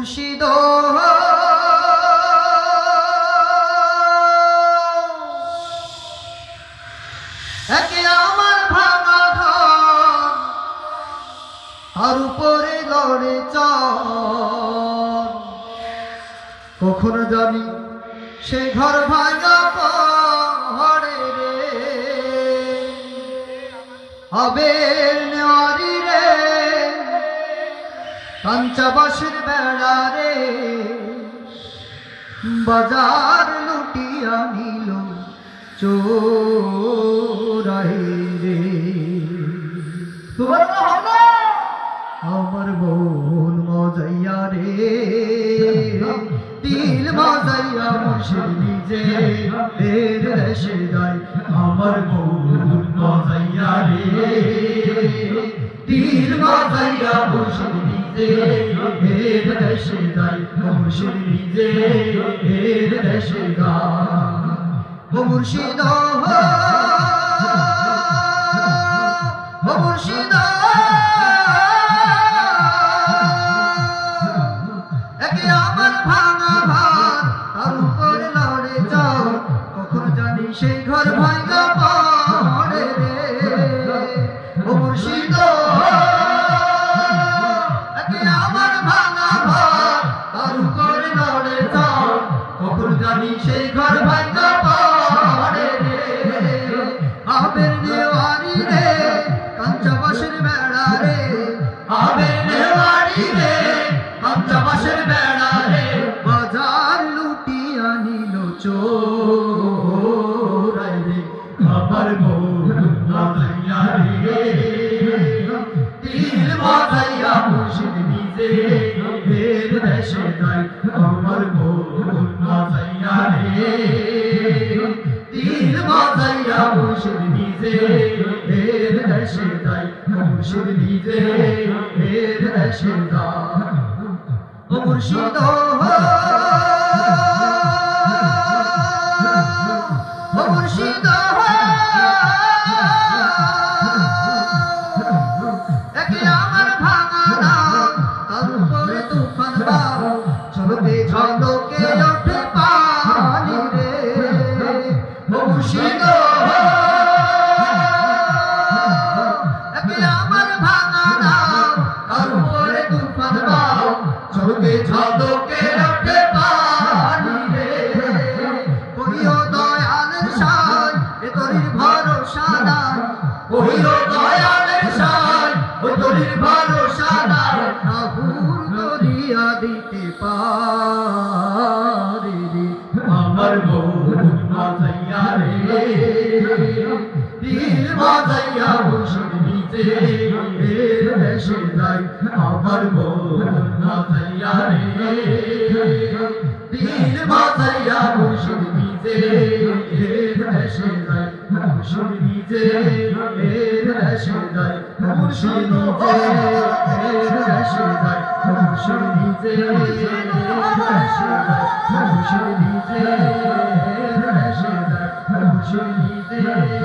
মুর্শিদ একে আমার ভাঙা ঘর আর উপরে লড়ে চল কখন জানি সে ঘর ভাঙা পড়ে রে আবের নেওয়ারি রে কাঞ্চাবাসের বেড়া রে বাজার লুটিয়া নিল চোরাই রে আমার মন মজাইয়া রে দিল মজাইয়া মুর্শিদ নিজে এর দেশে যায় আমার মন মজাইয়া রে দিল মজাইয়া মুর্শিদ নিজে এর দেশে যায় মুর্শিদ নিজে এর দেশে যায় ও মুর্শিদ ও মুর্শিদ একে আমার ভাঙা ঘর তার উপরে লড়ে যাও কখন জানি সেই ঘর ভাঙা পড়ে রে ও মুর্শিদ একে আমার ভাঙা ঘর তার উপরে লড়ে যাও কখন জানি সেই ঘর ভাঙা পড়ে রে আবের নেওয়ারি রে কাঞ্চাবাসের বেড়া রে আবের নেওয়ারি রে কাঞ্চাবাসের বেড়া রে বাজার লুটিয়া নিল চোরাই রে আমার মন মজাইয়া রে দিল মজাইয়া মুর্শিদ নিজে এর দেশে যায় আমার মন মজাইয়া রে দিল মজাইয়া মুর্শিদ নিজে এর দেশে যায় মুর্শিদ নিজে এর দেশে যায় ও মুর্শিদ ও মুর্শিদ একে আমার ভাঙা নাম তার উপরে তুফান বাও ঝলকে ঝলকে ওঠে পানি রে ও মুর্শিদ একে আমার ভাঙা নাম তার উপরে তুফান বাও ঝলকে ঝলকে ওঠে পানি রে কহিও দয়ালের সাই এ তোরির ভরসা নাই কহিও দয়ালের সাই ও তোরির ভরসা নাই আহুর করিয়া দিতে পারে রে আমার মন মজাইয়া রে দিল মজাইয়া মুর্শিদ নিজে এর দেশে যায় আমার মন মজাইয়া রে দিল মজাইয়া মুর্শিদ নিজে এর দেশে যায় মুর্শিদ নিজে এর দেশে যায় মুর্শিদ নিজে এর দেশে যায় মুর্শিদ নিজে এর দেশে যায় মুর্শিদ নিজে এর দেশে যায় মুর্শিদ নিজে